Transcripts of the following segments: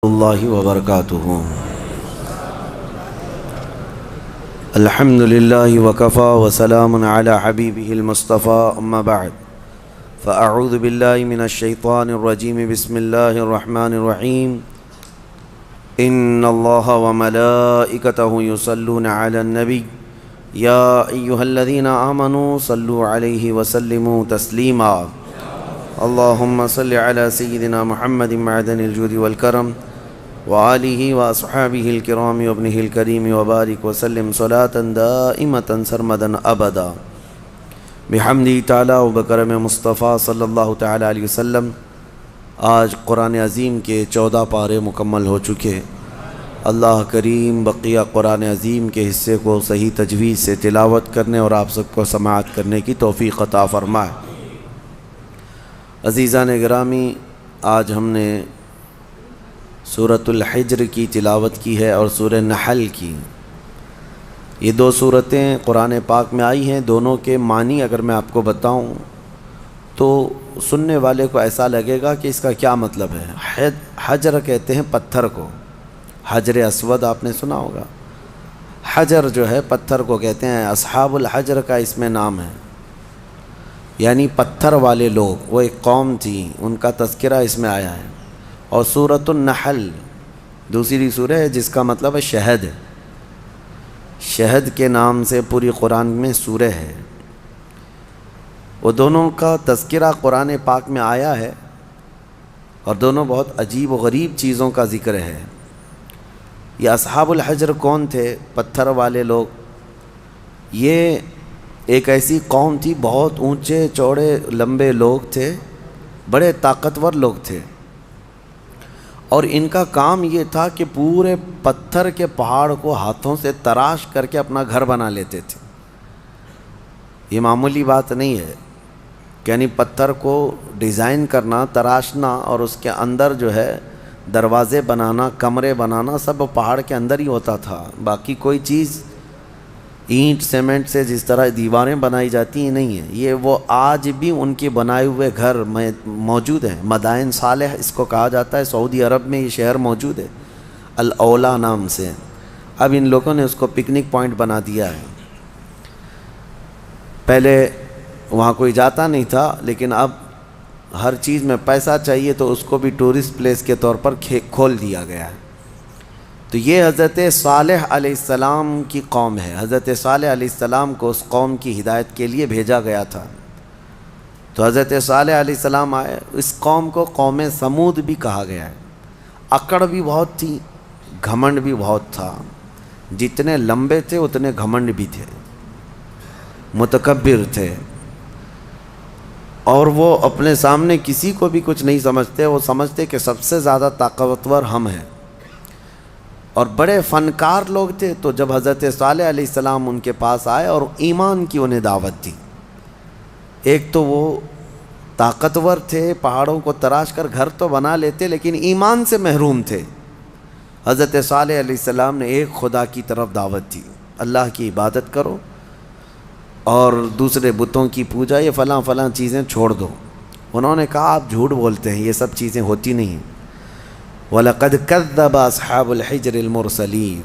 اللہ وبرکاتہ۔ الحمد للہ وکفا وسلام علی حبیبہ المصطفیٰ، اما بعد فاعوذ باللہ من الشیطان الرجیم، بسم اللہ الرحمن الرحیم۔ ان اللہ وملائکتہ یصلون علی النبی یا ایہا الذین آمنوا صلوا علیہ وسلموا تسلیما۔ اللہم صل علی سیدنا محمد معدن الجود والکرم وآلہ واصحابہ الکرام وابنہ الکریم وبارک وسلم صلاة دائمة سرمدا ابدا بحمدہ تعالی وبکرم مصطفیٰ صلی اللہ تعالی علیہ وسلم۔ آج قرآن عظیم کے 14 پارے مکمل ہو چکے۔ اللہ کریم بقیہ قرآن عظیم کے حصے کو صحیح تجوید سے تلاوت کرنے اور آپ سب کو سماعت کرنے کی توفیق عطا فرمائے۔ عزیزان گرامی، آج ہم نے سورۃ الحجر کی تلاوت کی ہے اور سورہ نحل کی۔ یہ دو سورتیں قرآن پاک میں آئی ہیں، دونوں کے معنی اگر میں آپ کو بتاؤں تو سننے والے کو ایسا لگے گا کہ اس کا کیا مطلب ہے۔ حجر کہتے ہیں پتھر کو، حجر اسود آپ نے سنا ہوگا۔ حجر جو ہے پتھر کو کہتے ہیں، اصحاب الحجر کا اس میں نام ہے، یعنی پتھر والے لوگ، وہ ایک قوم تھی، ان کا تذکرہ اس میں آیا ہے۔ اور سورۃ النحل دوسری سورہ ہے جس کا مطلب ہے شہد۔ شہد کے نام سے پوری قرآن میں سورہ ہے۔ وہ دونوں کا تذکرہ قرآن پاک میں آیا ہے اور دونوں بہت عجیب و غریب چیزوں کا ذکر ہے۔ یہ اصحاب الحجر کون تھے؟ پتھر والے لوگ۔ یہ ایک ایسی قوم تھی، بہت اونچے چوڑے لمبے لوگ تھے، بڑے طاقتور لوگ تھے، اور ان کا کام یہ تھا کہ پورے پتھر کے پہاڑ کو ہاتھوں سے تراش کر کے اپنا گھر بنا لیتے تھے۔ یہ معمولی بات نہیں ہے، یعنی پتھر کو ڈیزائن کرنا، تراشنا اور اس کے اندر جو ہے دروازے بنانا، کمرے بنانا، سب پہاڑ کے اندر ہی ہوتا تھا۔ باقی کوئی چیز اینٹ سیمنٹ سے جس طرح دیواریں بنائی جاتی ہیں نہیں ہیں۔ یہ وہ آج بھی ان کے بنائے ہوئے گھر موجود ہیں۔ مدائن صالح اس کو کہا جاتا ہے، سعودی عرب میں یہ شہر موجود ہے، الاولا نام سے۔ اب ان لوگوں نے اس کو پکنک پوائنٹ بنا دیا ہے۔ پہلے وہاں کوئی جاتا نہیں تھا، لیکن اب ہر چیز میں پیسہ چاہیے تو اس کو بھی ٹورسٹ پلیس کے طور پر کھول دیا گیا ہے۔ تو یہ حضرت صالح علیہ السلام کی قوم ہے۔ حضرت صالح علیہ السلام کو اس قوم کی ہدایت کے لیے بھیجا گیا تھا۔ تو حضرت صالح علیہ السلام آئے۔ اس قوم کو قوم سمود بھی کہا گیا ہے۔ اکڑ بھی بہت تھی، گھمنڈ بھی بہت تھا۔ جتنے لمبے تھے اتنے گھمنڈ بھی تھے، متکبر تھے، اور وہ اپنے سامنے کسی کو بھی کچھ نہیں سمجھتے۔ وہ سمجھتے کہ سب سے زیادہ طاقتور ہم ہیں، اور بڑے فنکار لوگ تھے۔ تو جب حضرت صالح علیہ السلام ان کے پاس آئے اور ایمان کی انہیں دعوت دی، ایک تو وہ طاقتور تھے، پہاڑوں کو تراش کر گھر تو بنا لیتے، لیکن ایمان سے محروم تھے۔ حضرت صالح علیہ السلام نے ایک خدا کی طرف دعوت دی، اللہ کی عبادت کرو اور دوسرے بتوں کی پوجا، یہ فلاں فلاں چیزیں چھوڑ دو۔ انہوں نے کہا آپ جھوٹ بولتے ہیں، یہ سب چیزیں ہوتی نہیں ہیں۔ وَلَقَدْ كَذَّبَ أَصْحَابُ الْحِجْرِ الْمُرْسَلِينَ۔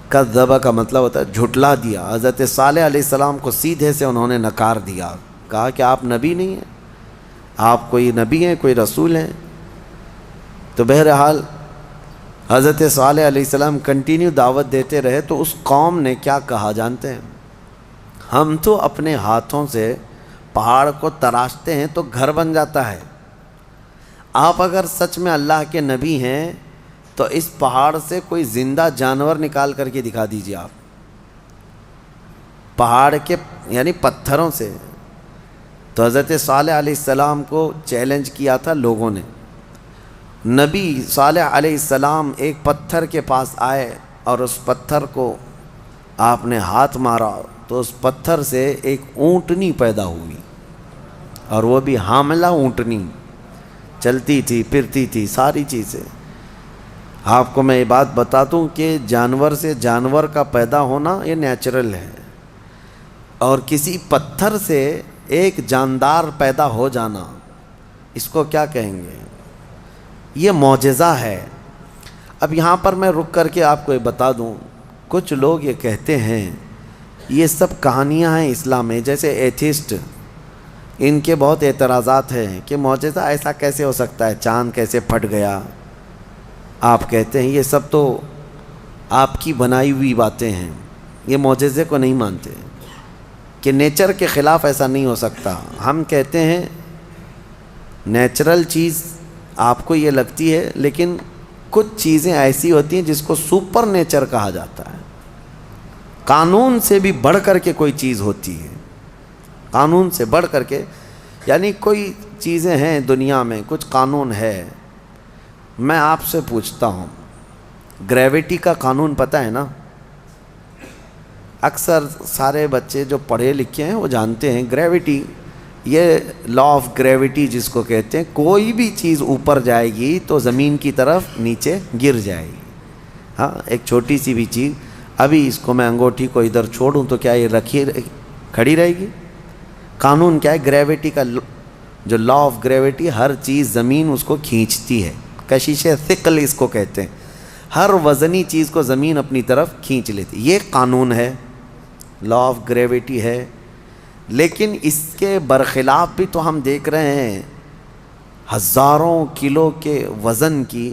کذب کا مطلب ہوتا ہے جھٹلا دیا۔ حضرت صالح علیہ السلام کو سیدھے سے انہوں نے نکار دیا، کہا کہ آپ نبی نہیں ہیں، آپ کوئی نبی ہیں، کوئی رسول ہیں؟ تو بہرحال حضرت صالح علیہ السلام کنٹینیو دعوت دیتے رہے۔ تو اس قوم نے کیا کہا جانتے ہیں؟ ہم تو اپنے ہاتھوں سے پہاڑ کو تراشتے ہیں تو گھر بن جاتا ہے، آپ اگر سچ میں اللہ کے نبی ہیں تو اس پہاڑ سے کوئی زندہ جانور نکال کر کے دکھا دیجیے۔ آپ پہاڑ کے یعنی پتھروں سے۔ تو حضرت صالح علیہ السلام کو چیلنج کیا تھا لوگوں نے۔ نبی صالح علیہ السلام ایک پتھر کے پاس آئے اور اس پتھر کو آپ نے ہاتھ مارا تو اس پتھر سے ایک اونٹنی پیدا ہوئی، اور وہ بھی حاملہ اونٹنی، چلتی تھی، پھرتی تھی، ساری چیزیں۔ آپ کو میں یہ بات بتا دوں کہ جانور سے جانور کا پیدا ہونا یہ نیچرل ہے، اور کسی پتھر سے ایک جاندار پیدا ہو جانا، اس کو کیا کہیں گے؟ یہ معجزہ ہے۔ اب یہاں پر میں رک کر کے آپ کو یہ بتا دوں، کچھ لوگ یہ کہتے ہیں یہ سب کہانیاں ہیں اسلام میں، جیسے ایتھسٹ، ان کے بہت اعتراضات ہیں کہ معجزہ ایسا کیسے ہو سکتا ہے، چاند کیسے پھٹ گیا. آپ کہتے ہیں یہ سب تو آپ کی بنائی ہوئی باتیں ہیں، یہ معجزے کو نہیں مانتے کہ نیچر کے خلاف ایسا نہیں ہو سکتا. ہم کہتے ہیں نیچرل چیز آپ کو یہ لگتی ہے، لیکن کچھ چیزیں ایسی ہوتی ہیں جس کو سپر نیچر کہا جاتا ہے. قانون سے بھی بڑھ کر کے کوئی چیز ہوتی ہے، قانون سے بڑھ کر کے، یعنی کوئی چیزیں ہیں دنیا میں، کچھ قانون ہے. میں آپ سے پوچھتا ہوں، گریویٹی کا قانون پتہ ہے نا؟ اکثر سارے بچے جو پڑھے لکھے ہیں وہ جانتے ہیں گریویٹی، یہ لا آف گریویٹی جس کو کہتے ہیں، کوئی بھی چیز اوپر جائے گی تو زمین کی طرف نیچے گر جائے گی. ہاں، ایک چھوٹی سی بھی چیز، ابھی اس کو میں انگوٹھی کو ادھر چھوڑوں تو کیا یہ رکھی کھڑی رہے گی؟ قانون کیا ہے؟ گریویٹی کا جو لا آف گریویٹی، ہر چیز زمین اس کو کھینچتی ہے، کشش ثقل اس کو کہتے ہیں، ہر وزنی چیز کو زمین اپنی طرف کھینچ لیتی. یہ قانون ہے، لا آف گریویٹی ہے. لیکن اس کے برخلاف بھی تو ہم دیکھ رہے ہیں ہزاروں کلو کے وزن کی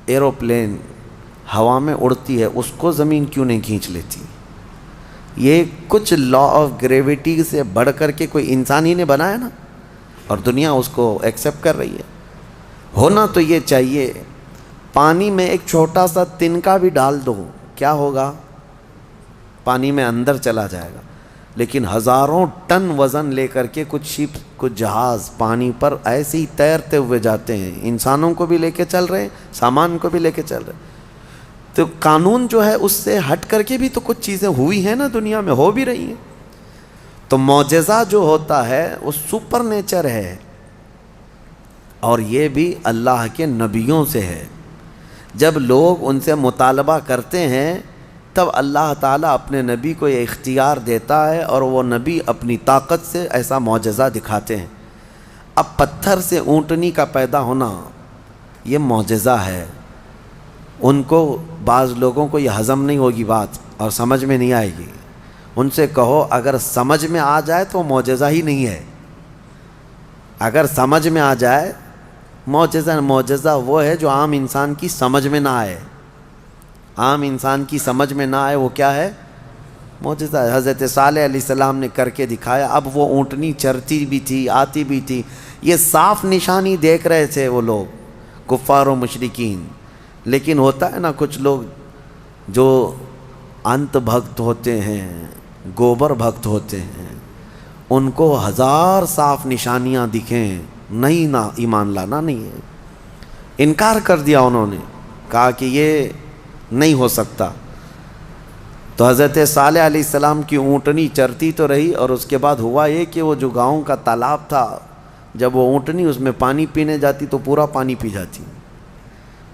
ایروپلین ہوا میں اڑتی ہے، اس کو زمین کیوں نہیں کھینچ لیتی؟ یہ کچھ لا آف گریویٹی سے بڑھ کر کے کوئی انسان ہی نے بنایا نا، اور دنیا اس کو ایکسیپٹ کر رہی ہے. ہونا تو یہ چاہیے. پانی میں ایک چھوٹا سا تنکا بھی ڈال دو، کیا ہوگا؟ پانی میں اندر چلا جائے گا. لیکن ہزاروں ٹن وزن لے کر کے کچھ شپ، کچھ جہاز پانی پر ایسے ہی تیرتے ہوئے جاتے ہیں، انسانوں کو بھی لے کے چل رہے ہیں، سامان کو بھی لے کے چل رہے ہیں. تو قانون جو ہے اس سے ہٹ کر کے بھی تو کچھ چیزیں ہوئی ہیں نا، دنیا میں ہو بھی رہی ہیں. تو معجزہ جو ہوتا ہے وہ سپر نیچر ہے، اور یہ بھی اللہ کے نبیوں سے ہے. جب لوگ ان سے مطالبہ کرتے ہیں تب اللہ تعالیٰ اپنے نبی کو یہ اختیار دیتا ہے، اور وہ نبی اپنی طاقت سے ایسا معجزہ دکھاتے ہیں. اب پتھر سے اونٹنی کا پیدا ہونا یہ معجزہ ہے. ان کو، بعض لوگوں کو یہ ہضم نہیں ہوگی بات اور سمجھ میں نہیں آئے گی. ان سے کہو اگر سمجھ میں آ جائے تو معجزہ ہی نہیں ہے. اگر سمجھ میں آ جائے، معجزہ وہ ہے جو عام انسان کی سمجھ میں نہ آئے. عام انسان کی سمجھ میں نہ آئے وہ کیا ہے؟ معجزہ ہے. حضرت صالح علیہ السلام نے کر کے دکھایا. اب وہ اونٹنی چرتی بھی تھی، آتی بھی تھی، یہ صاف نشانی دیکھ رہے تھے وہ لوگ، کفار و مشرکین. لیکن ہوتا ہے نا کچھ لوگ جو انت بھکت ہوتے ہیں، گوبر بھکت ہوتے ہیں، ان کو ہزار صاف نشانیاں دکھیں، نہیں، نہ ایمان لانا نہیں ہے. انکار کر دیا انہوں نے، کہا کہ یہ نہیں ہو سکتا. تو حضرت صالح علیہ السلام کی اونٹنی چرتی تو رہی، اور اس کے بعد ہوا یہ کہ وہ جو گاؤں کا تالاب تھا، جب وہ اونٹنی اس میں پانی پینے جاتی تو پورا پانی پی جاتی.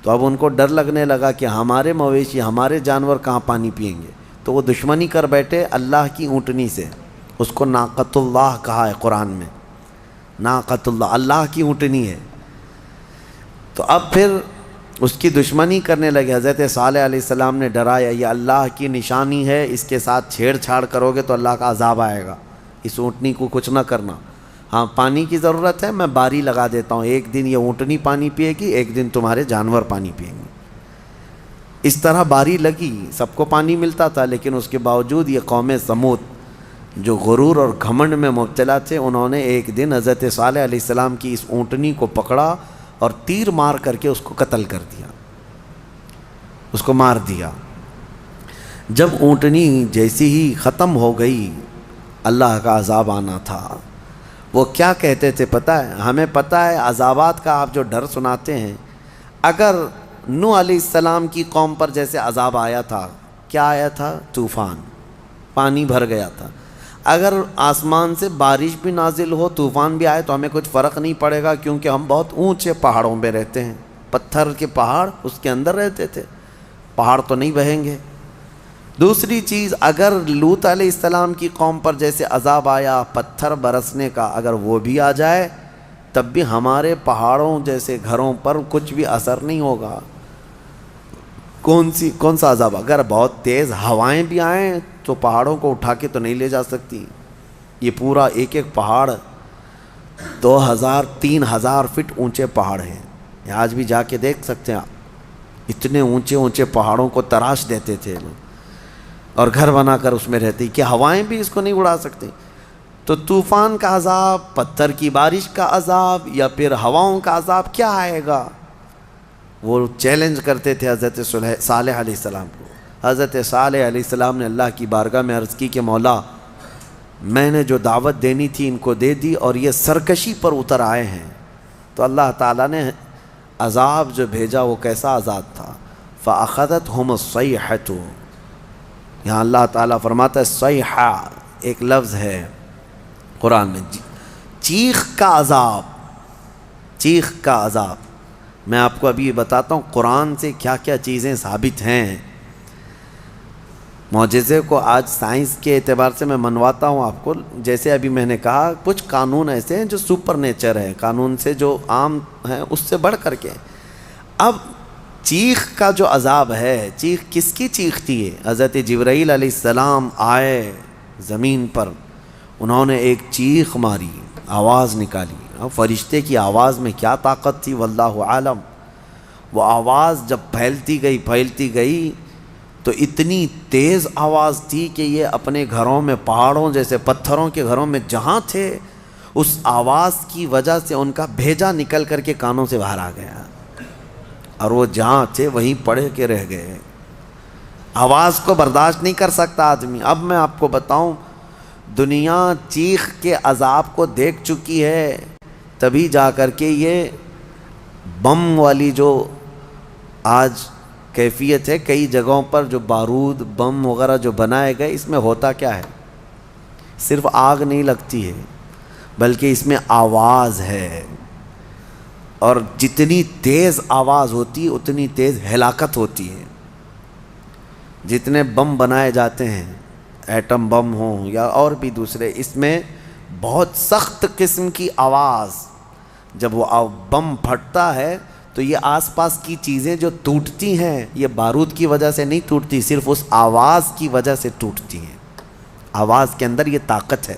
تو اب ان کو ڈر لگنے لگا کہ ہمارے مویشی، ہمارے جانور کہاں پانی پئیں گے. تو وہ دشمنی کر بیٹھے اللہ کی اونٹنی سے. اس کو ناقۃ اللہ کہا ہے قرآن میں، ناقۃ اللہ، اللہ کی اونٹنی ہے. تو اب پھر اس کی دشمنی کرنے لگے. حضرت صالح علیہ السلام نے ڈرایا، یہ اللہ کی نشانی ہے، اس کے ساتھ چھیڑ چھاڑ کرو گے تو اللہ کا عذاب آئے گا، اس اونٹنی کو کچھ نہ کرنا. ہاں، پانی کی ضرورت ہے، میں باری لگا دیتا ہوں، ایک دن یہ اونٹنی پانی پیے گی، ایک دن تمہارے جانور پانی پئیں گے. اس طرح باری لگی، سب کو پانی ملتا تھا. لیکن اس کے باوجود یہ قوم سمود جو غرور اور گھمنڈ میں مبتلا تھے، انہوں نے ایک دن حضرت صالح علیہ السلام کی اس اونٹنی کو پکڑا اور تیر مار کر کے اس کو قتل کر دیا، اس کو مار دیا. جب اونٹنی جیسی ہی ختم ہو گئی، اللہ کا عذاب آنا تھا. وہ کیا کہتے تھے پتہ ہے؟ ہمیں پتہ ہے عذابات کا آپ جو ڈر سناتے ہیں، اگر نوح علیہ السلام کی قوم پر جیسے عذاب آیا تھا، کیا آیا تھا؟ طوفان، پانی بھر گیا تھا. اگر آسمان سے بارش بھی نازل ہو، طوفان بھی آئے تو ہمیں کچھ فرق نہیں پڑے گا، کیونکہ ہم بہت اونچے پہاڑوں پہ رہتے ہیں. پتھر کے پہاڑ، اس کے اندر رہتے تھے، پہاڑ تو نہیں بہیں گے. دوسری چیز، اگر لوط علیہ السلام کی قوم پر جیسے عذاب آیا پتھر برسنے کا، اگر وہ بھی آ جائے تب بھی ہمارے پہاڑوں جیسے گھروں پر کچھ بھی اثر نہیں ہوگا. کون سا عذاب؟ اگر بہت تیز ہوائیں بھی آئیں تو پہاڑوں کو اٹھا کے تو نہیں لے جا سکتی. یہ پورا ایک ایک پہاڑ 2000 3000 فٹ اونچے پہاڑ ہیں. یہ آج بھی جا کے دیکھ سکتے ہیں آپ. اتنے اونچے اونچے پہاڑوں کو تراش دیتے تھے لوگ اور گھر بنا کر اس میں رہتی کہ ہوائیں بھی اس کو نہیں اڑا سکتی. تو طوفان کا عذاب، پتھر کی بارش کا عذاب، یا پھر ہواؤں کا عذاب کیا آئے گا؟ وہ چیلنج کرتے تھے حضرت صالح علیہ السلام کو. حضرت صالح علیہ السلام نے اللہ کی بارگاہ میں عرض کی کہ مولا، میں نے جو دعوت دینی تھی ان کو دے دی اور یہ سرکشی پر اتر آئے ہیں. تو اللہ تعالیٰ نے عذاب جو بھیجا وہ کیسا عذاب تھا؟ فَأَخَذَتْهُمُ الصَّيْحَةُ. یہاں اللہ تعالیٰ فرماتا ہے صیحہ ایک لفظ ہے قرآن میں، چیخ کا عذاب. چیخ کا عذاب. میں آپ کو ابھی بتاتا ہوں قرآن سے کیا کیا چیزیں ثابت ہیں. معجزے کو آج سائنس کے اعتبار سے میں منواتا ہوں آپ کو. جیسے ابھی میں نے کہا کچھ قانون ایسے ہیں جو سپر نیچر ہے، قانون سے جو عام ہیں اس سے بڑھ کر کے. اب چیخ کا جو عذاب ہے، چیخ کس کی چیخ تھی؟ حضرت جبرائیل علیہ السلام آئے زمین پر، انہوں نے ایک چیخ ماری، آواز نکالی. اب فرشتے کی آواز میں کیا طاقت تھی واللہ عالم. وہ آواز جب پھیلتی گئی تو اتنی تیز آواز تھی کہ یہ اپنے گھروں میں، پہاڑوں جیسے پتھروں کے گھروں میں جہاں تھے، اس آواز کی وجہ سے ان کا بھیجا نکل کر کے کانوں سے باہر آ گیا اور وہ جہاں تھے وہیں پڑے کے رہ گئے. آواز کو برداشت نہیں کر سکتا آدمی. اب میں آپ کو بتاؤں، دنیا چیخ کے عذاب کو دیکھ چکی ہے، تبھی جا کر کے یہ بم والی جو آج کیفیت ہے، کئی جگہوں پر جو بارود بم وغیرہ جو بنائے گئے، اس میں ہوتا کیا ہے؟ صرف آگ نہیں لگتی ہے بلکہ اس میں آواز ہے، اور جتنی تیز آواز ہوتی ہے اتنی تیز ہلاکت ہوتی ہے. جتنے بم بنائے جاتے ہیں، ایٹم بم ہوں یا اور بھی دوسرے، اس میں بہت سخت قسم کی آواز، جب وہ بم پھٹتا ہے تو یہ آس پاس کی چیزیں جو ٹوٹتی ہیں یہ بارود کی وجہ سے نہیں ٹوٹتی، صرف اس آواز کی وجہ سے ٹوٹتی ہیں. آواز کے اندر یہ طاقت ہے.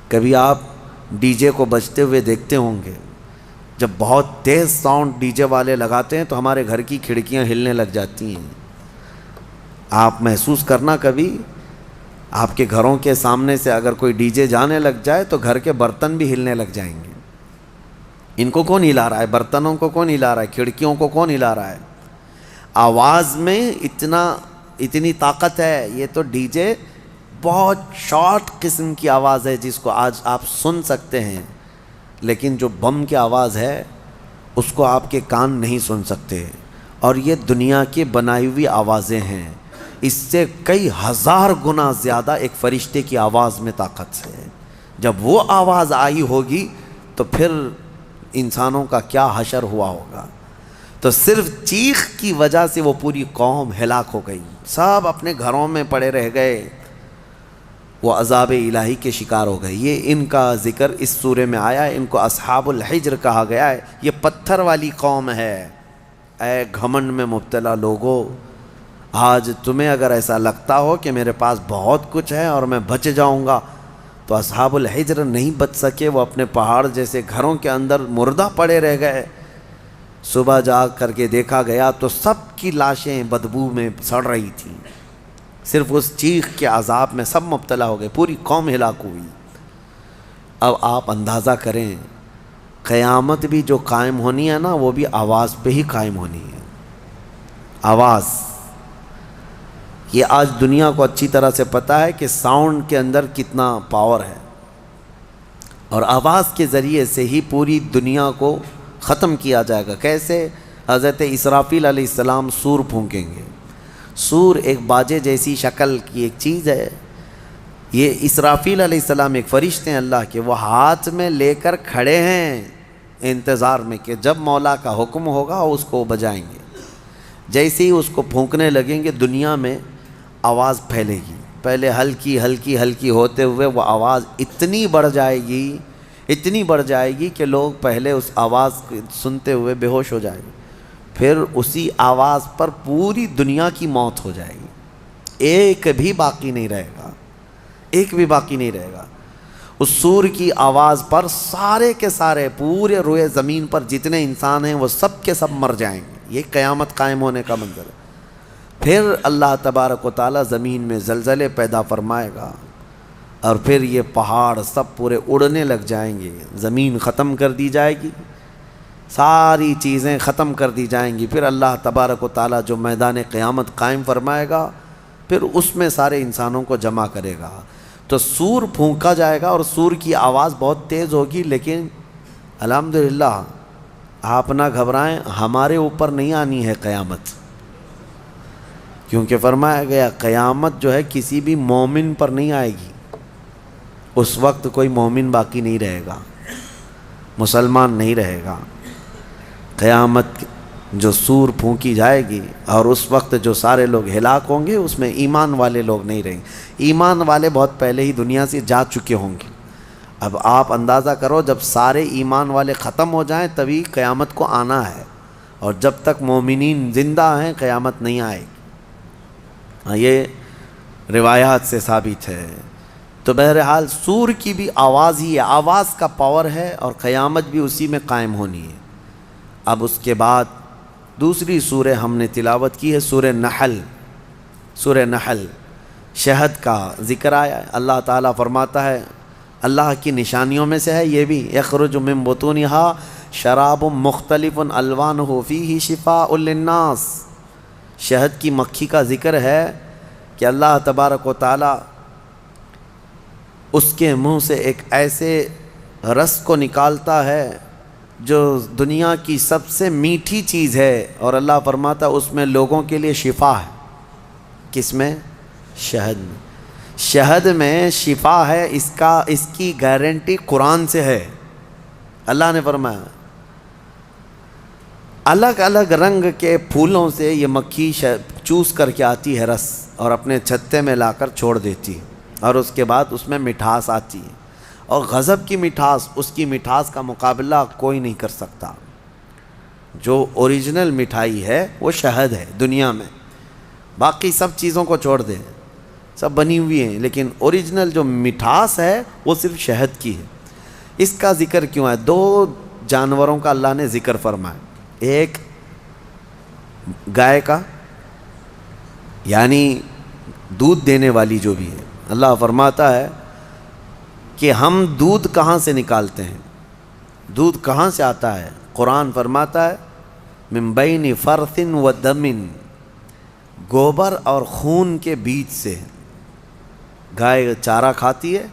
کبھی آپ ڈی جے کو بجتے ہوئے دیکھتے ہوں گے، جب بہت تیز ساؤنڈ ڈی جے والے لگاتے ہیں تو ہمارے گھر کی کھڑکیاں ہلنے لگ جاتی ہیں. آپ محسوس کرنا کبھی، آپ کے گھروں کے سامنے سے اگر کوئی ڈی جے جانے لگ جائے تو گھر کے برتن بھی ہلنے لگ جائیں گے. ان کو کون ہلا رہا ہے؟ برتنوں کو کون ہلا رہا ہے؟ کھڑکیوں کو کون ہلا رہا ہے؟ آواز میں اتنی طاقت ہے. یہ تو ڈی جے بہت شارٹ قسم کی آواز ہے جس کو آج آپ سن سکتے ہیں، لیکن جو بم کی آواز ہے اس کو آپ کے کان نہیں سن سکتے. اور یہ دنیا کی بنائی ہوئی آوازیں ہیں، اس سے کئی ہزار گنا زیادہ ایک فرشتے کی آواز میں طاقت ہے. جب وہ آواز آئی ہوگی تو پھر انسانوں کا کیا حشر ہوا ہوگا. تو صرف چیخ کی وجہ سے وہ پوری قوم ہلاک ہو گئی، سب اپنے گھروں میں پڑے رہ گئے، وہ عذاب الہی کے شکار ہو گئے. یہ ان کا ذکر اس سورے میں آیا ہے. ان کو اصحاب الحجر کہا گیا ہے. یہ پتھر والی قوم ہے. اے گھمنڈ میں مبتلا لوگو، آج تمہیں اگر ایسا لگتا ہو کہ میرے پاس بہت کچھ ہے اور میں بچ جاؤں گا، تو اصحاب الحجر نہیں بچ سکے. وہ اپنے پہاڑ جیسے گھروں کے اندر مردہ پڑے رہ گئے. صبح جا کر کے دیکھا گیا تو سب کی لاشیں بدبو میں سڑ رہی تھیں. صرف اس چیخ کے عذاب میں سب مبتلا ہو گئے، پوری قوم ہلاک ہوئی. اب آپ اندازہ کریں، قیامت بھی جو قائم ہونی ہے نا، وہ بھی آواز پہ ہی قائم ہونی ہے. آواز، یہ آج دنیا کو اچھی طرح سے پتہ ہے کہ ساؤنڈ کے اندر کتنا پاور ہے، اور آواز کے ذریعے سے ہی پوری دنیا کو ختم کیا جائے گا. کیسے؟ حضرت اسرافیل علیہ السلام سور پھونکیں گے. سور ایک باجے جیسی شکل کی ایک چیز ہے. یہ اسرافیل علیہ السلام ایک فرشتے ہیں اللہ کے، وہ ہاتھ میں لے کر کھڑے ہیں انتظار میں کہ جب مولا کا حکم ہوگا اس کو بجائیں گے. جیسے ہی اس کو پھونکنے لگیں گے دنیا میں آواز پھیلے گی. پہلے ہلکی ہلکی ہلکی ہوتے ہوئے وہ آواز اتنی بڑھ جائے گی کہ لوگ پہلے اس آواز کو سنتے ہوئے بے ہوش ہو جائیں گے. پھر اسی آواز پر پوری دنیا کی موت ہو جائے گی، ایک بھی باقی نہیں رہے گا، ایک بھی باقی نہیں رہے گا۔ اس سور کی آواز پر سارے کے سارے پورے روئے زمین پر جتنے انسان ہیں وہ سب کے سب مر جائیں گے۔ یہ قیامت قائم ہونے کا منظر ہے۔ پھر اللہ تبارک و تعالیٰ زمین میں زلزلے پیدا فرمائے گا، اور پھر یہ پہاڑ سب پورے اڑنے لگ جائیں گے، زمین ختم کر دی جائے گی، ساری چیزیں ختم کر دی جائیں گی۔ پھر اللہ تبارک و تعالیٰ جو میدان قیامت قائم فرمائے گا، پھر اس میں سارے انسانوں کو جمع کرے گا۔ تو سور پھونکا جائے گا، اور سور کی آواز بہت تیز ہوگی، لیکن الحمدللہ آپ نہ گھبرائیں، ہمارے اوپر نہیں آنی ہے قیامت، کیونکہ فرمایا گیا قیامت جو ہے کسی بھی مومن پر نہیں آئے گی۔ اس وقت کوئی مومن باقی نہیں رہے گا، مسلمان نہیں رہے گا۔ قیامت جو سور پھونکی جائے گی، اور اس وقت جو سارے لوگ ہلاک ہوں گے، اس میں ایمان والے لوگ نہیں رہیں گے۔ ایمان والے بہت پہلے ہی دنیا سے جا چکے ہوں گے۔ اب آپ اندازہ کرو، جب سارے ایمان والے ختم ہو جائیں تبھی قیامت کو آنا ہے، اور جب تک مومنین زندہ ہیں قیامت نہیں آئے گی۔ یہ روایات سے ثابت ہے۔ تو بہرحال سور کی بھی آواز ہی ہے، آواز کا پاور ہے، اور قیامت بھی اسی میں قائم ہونی ہے۔ اب اس کے بعد دوسری سورہ ہم نے تلاوت کی ہے، سورہ نحل۔ سورہ نحل شہد کا ذکر آیا ہے۔ اللہ تعالیٰ فرماتا ہے، اللہ کی نشانیوں میں سے ہے یہ بھی، یخرج من بطونہا شراب مختلف الوانہ فیہ شفاء للناس۔ شہد کی مکھی کا ذکر ہے کہ اللہ تبارک و تعالیٰ اس کے منہ سے ایک ایسے رس کو نکالتا ہے جو دنیا کی سب سے میٹھی چیز ہے، اور اللہ فرماتا ہے اس میں لوگوں کے لیے شفا ہے۔ کس میں؟ شہد میں۔ شہد میں شفا ہے، اس کی گارنٹی قرآن سے ہے۔ اللہ نے فرمایا الگ الگ رنگ کے پھولوں سے یہ مکھی چوس کر کے آتی ہے رس، اور اپنے چھتے میں لا کر چھوڑ دیتی ہے، اور اس کے بعد اس میں مٹھاس آتی ہے، اور غضب کی مٹھاس، اس کی مٹھاس کا مقابلہ کوئی نہیں کر سکتا۔ جو اوریجنل مٹھائی ہے وہ شہد ہے دنیا میں، باقی سب چیزوں کو چھوڑ دیں، سب بنی ہوئی ہیں، لیکن اوریجنل جو مٹھاس ہے وہ صرف شہد کی ہے۔ اس کا ذکر کیوں ہے؟ دو جانوروں کا اللہ نے ذکر فرمایا، ایک گائے کا، یعنی دودھ دینے والی جو بھی ہے۔ اللہ فرماتا ہے کہ ہم دودھ کہاں سے نکالتے ہیں، دودھ کہاں سے آتا ہے؟ قرآن فرماتا ہے من بین فرث و دم، گوبر اور خون کے بیچ سے۔ گائے چارہ کھاتی ہے،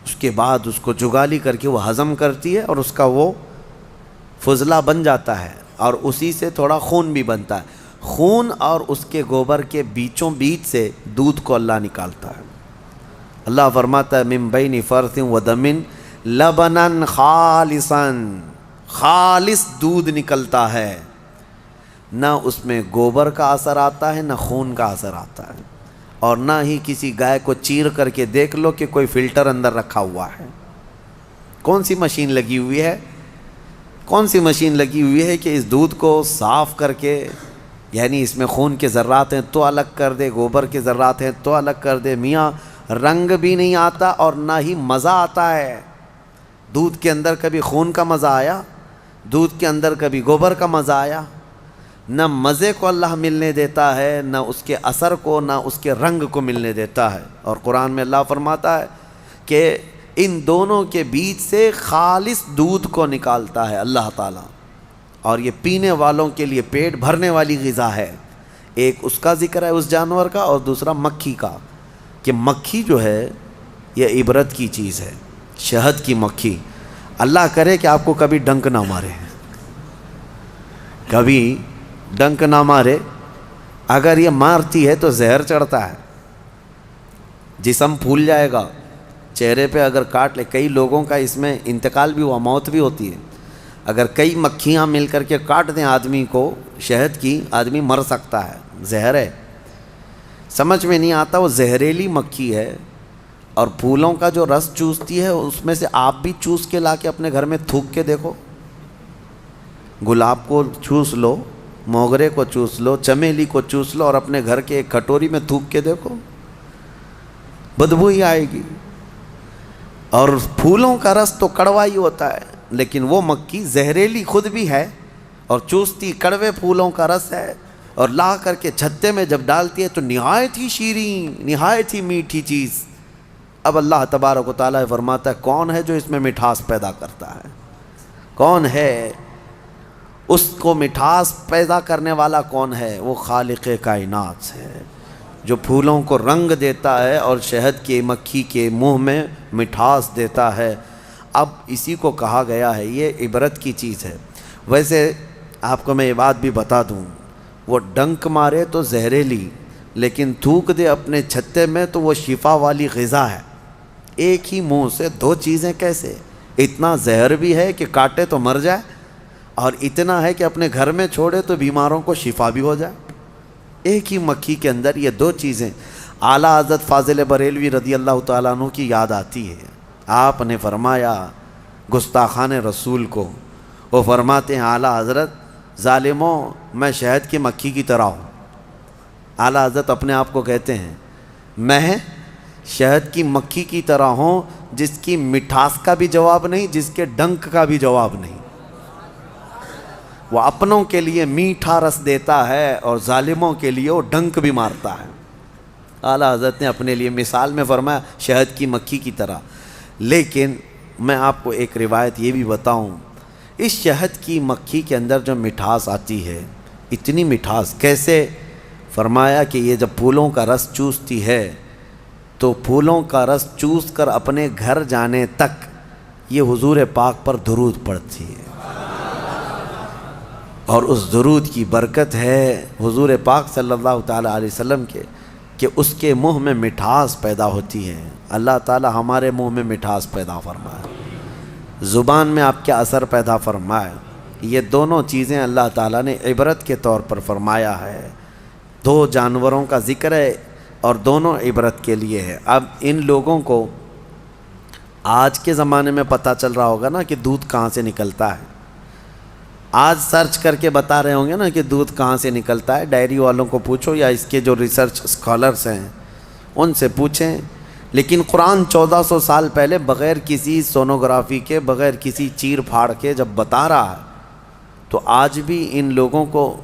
اس کے بعد اس کو جگالی کر کے وہ ہضم کرتی ہے، اور اس کا وہ فضلہ بن جاتا ہے، اور اسی سے تھوڑا خون بھی بنتا ہے۔ خون اور اس کے گوبر کے بیچوں بیچ سے دودھ کو اللہ نکالتا ہے۔ اللہ فرماتا ہے من بین فرث و دم لبنا خالصا، خالص دودھ نکلتا ہے، نہ اس میں گوبر کا اثر آتا ہے، نہ خون کا اثر آتا ہے، اور نہ ہی کسی گائے کو چیر کر کے دیکھ لو کہ کوئی فلٹر اندر رکھا ہوا ہے۔ کون سی مشین لگی ہوئی ہے؟ کون سی مشین لگی ہوئی ہے کہ اس دودھ کو صاف کر کے، یعنی اس میں خون کے ذرات ہیں تو الگ کر دے، گوبر کے ذرات ہیں تو الگ کر دے؟ میاں رنگ بھی نہیں آتا، اور نہ ہی مزہ آتا ہے۔ دودھ کے اندر کبھی خون کا مزہ آیا؟ دودھ کے اندر کبھی گوبر کا مزہ آیا؟ نہ مزے کو اللہ ملنے دیتا ہے، نہ اس کے اثر کو، نہ اس کے رنگ کو ملنے دیتا ہے۔ اور قرآن میں اللہ فرماتا ہے کہ ان دونوں کے بیچ سے خالص دودھ کو نکالتا ہے اللہ تعالیٰ، اور یہ پینے والوں کے لیے پیٹ بھرنے والی غذا ہے۔ ایک اس کا ذکر ہے اس جانور کا، اور دوسرا مکھی کا، کہ مکھی جو ہے یہ عبرت کی چیز ہے، شہد کی مکھی۔ اللہ کرے کہ آپ کو کبھی ڈنک نہ مارے، کبھی ڈنک نہ مارے۔ اگر یہ مارتی ہے تو زہر چڑھتا ہے، جسم پھول جائے گا، چہرے پہ اگر کاٹ لے، کئی لوگوں کا اس میں انتقال بھی ہوا، موت بھی ہوتی ہے۔ اگر کئی مکھیاں مل کر کے کاٹ دیں آدمی کو شہد کی، آدمی مر سکتا ہے، زہر ہے۔ سمجھ میں نہیں آتا، وہ زہریلی مکھی ہے، اور پھولوں کا جو رس چوستی ہے اس میں سے آپ بھی چوس کے لا کے اپنے گھر میں تھوک کے دیکھو، گلاب کو چوس لو، موگرے کو چوس لو، چمیلی کو چوس لو اور اپنے گھر کے ایک کٹوری میں تھوک کے دیکھو، بدبو ہی آئے گی۔ اور پھولوں کا رس تو کڑوا ہی ہوتا ہے، لیکن وہ مکھی زہریلی خود بھی ہے اور چوستی کڑوے پھولوں کا رس ہے، اور لا کر کے چھتے میں جب ڈالتی ہے تو نہایت ہی شیریں، نہایت ہی میٹھی چیز۔ اب اللہ تبارک و تعالیٰ فرماتا ہے کون ہے جو اس میں مٹھاس پیدا کرتا ہے؟ کون ہے؟ اس کو مٹھاس پیدا کرنے والا کون ہے؟ وہ خالق کائنات ہے، جو پھولوں کو رنگ دیتا ہے اور شہد کی مکھی کے منہ میں مٹھاس دیتا ہے۔ اب اسی کو کہا گیا ہے، یہ عبرت کی چیز ہے۔ ویسے آپ کو میں یہ بات بھی بتا دوں، وہ ڈنک مارے تو زہریلی، لیکن تھوک دے اپنے چھتے میں تو وہ شفا والی غذا ہے۔ ایک ہی منہ سے دو چیزیں کیسے؟ اتنا زہر بھی ہے کہ کاٹے تو مر جائے، اور اتنا ہے کہ اپنے گھر میں چھوڑے تو بیماروں کو شفا بھی ہو جائے۔ ایک ہی مکھی کے اندر یہ دو چیزیں۔ اعلیٰ حضرت فاضل بریلوی رضی اللہ تعالیٰ عنہ کی یاد آتی ہے، آپ نے فرمایا گستاخان رسول کو، وہ فرماتے ہیں اعلیٰ حضرت ظالموں میں شہد کی مکھی کی طرح ہوں۔ اعلیٰ حضرت اپنے آپ کو کہتے ہیں میں شہد کی مکھی کی طرح ہوں، جس کی مٹھاس کا بھی جواب نہیں، جس کے ڈنک کا بھی جواب نہیں۔ وہ اپنوں کے لیے میٹھا رس دیتا ہے اور ظالموں کے لیے وہ ڈنک بھی مارتا ہے۔ اعلیٰ حضرت نے اپنے لیے مثال میں فرمایا شہد کی مکھی کی طرح۔ لیکن میں آپ کو ایک روایت یہ بھی بتاؤں، اس شہد کی مکھی کے اندر جو مٹھاس آتی ہے، اتنی مٹھاس کیسے؟ فرمایا کہ یہ جب پھولوں کا رس چوستی ہے تو پھولوں کا رس چوس کر اپنے گھر جانے تک یہ حضور پاک پر درود پڑتی ہے، اور اس درود کی برکت ہے حضور پاک صلی اللہ تعالیٰ علیہ وسلم کے کہ اس کے منہ میں مٹھاس پیدا ہوتی ہے۔ اللہ تعالیٰ ہمارے منہ میں مٹھاس پیدا فرمائے، زبان میں آپ کے اثر پیدا فرمائے۔ یہ دونوں چیزیں اللہ تعالیٰ نے عبرت کے طور پر فرمایا ہے۔ دو جانوروں کا ذکر ہے اور دونوں عبرت کے لیے ہے۔ اب ان لوگوں کو آج کے زمانے میں پتہ چل رہا ہوگا نا کہ دودھ کہاں سے نکلتا ہے۔ آج سرچ کر کے بتا رہے ہوں گے نا کہ دودھ کہاں سے نکلتا ہے، ڈائری والوں کو پوچھو یا اس کے جو ریسرچ اسکالرس ہیں ان سے پوچھیں۔ لیکن قرآن 1400 سال پہلے بغیر کسی سونوگرافی کے، بغیر کسی چیر پھاڑ کے جب بتا رہا ہے، تو آج بھی ان لوگوں کو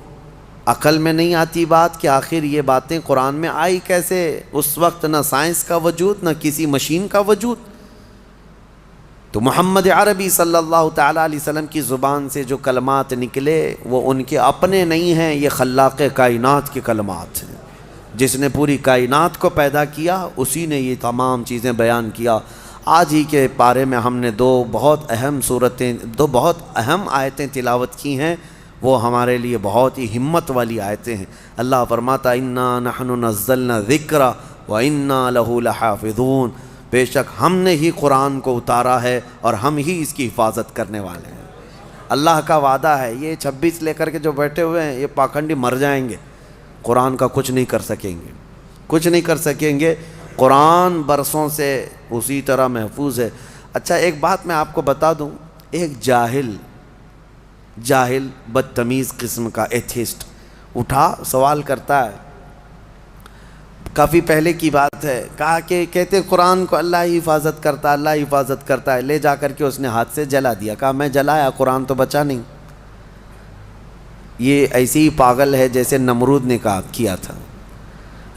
عقل میں نہیں آتی بات کہ آخر یہ باتیں قرآن میں آئی کیسے؟ اس وقت نہ سائنس کا وجود، نہ کسی مشین کا وجود۔ تو محمد عربی صلی اللہ تعالیٰ علیہ وسلم کی زبان سے جو کلمات نکلے وہ ان کے اپنے نہیں ہیں، یہ خلاق کائنات کے کلمات ہیں۔ جس نے پوری کائنات کو پیدا کیا اسی نے یہ تمام چیزیں بیان کیا۔ آج ہی کے پارے میں ہم نے دو بہت اہم آیتیں تلاوت کی ہیں، وہ ہمارے لیے بہت ہی ہمت والی آیتیں ہیں۔ اللہ فرماتا انا نحن نزلنا الذکر وانا لہ لحافظون، بے شک ہم نے ہی قرآن کو اتارا ہے اور ہم ہی اس کی حفاظت کرنے والے ہیں۔ اللہ کا وعدہ ہے، یہ 26 لے کر کے جو بیٹھے ہوئے ہیں یہ پاکھنڈی مر جائیں گے، قرآن کا کچھ نہیں کر سکیں گے، کچھ نہیں کر سکیں گے۔ قرآن برسوں سے اسی طرح محفوظ ہے۔ اچھا ایک بات میں آپ کو بتا دوں، ایک جاہل بدتمیز قسم کا ایتھیسٹ اٹھا سوال کرتا ہے، کافی پہلے کی بات ہے، کہا کہ کہتے قرآن کو اللہ ہی حفاظت کرتا ہے، اللہ ہی حفاظت کرتا ہے۔ لے جا کر کے اس نے ہاتھ سے جلا دیا، کہا میں جلایا، قرآن تو بچا نہیں۔ یہ ایسی ہی پاگل ہے جیسے نمرود نے کیا تھا۔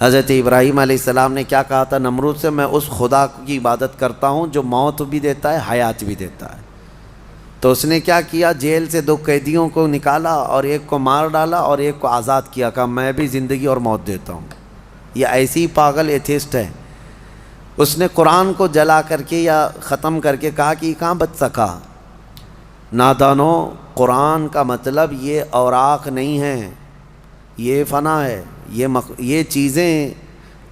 حضرت ابراہیم علیہ السلام نے کیا کہا تھا نمرود سے؟ میں اس خدا کی عبادت کرتا ہوں جو موت بھی دیتا ہے، حیات بھی دیتا ہے۔ تو اس نے کیا کیا؟ جیل سے 2 قیدیوں کو نکالا اور ایک کو مار ڈالا اور ایک کو آزاد کیا، کہا میں بھی زندگی اور موت دیتا ہوں۔ یہ ایسی ہی پاگل ایتھیسٹ ہے۔ اس نے قرآن کو جلا کر کے یا ختم کر کے کہا کہ یہ کہاں بچ سکا؟ نادانو، قرآن کا مطلب یہ اوراق نہیں ہے، یہ فنا ہے، یہ چیزیں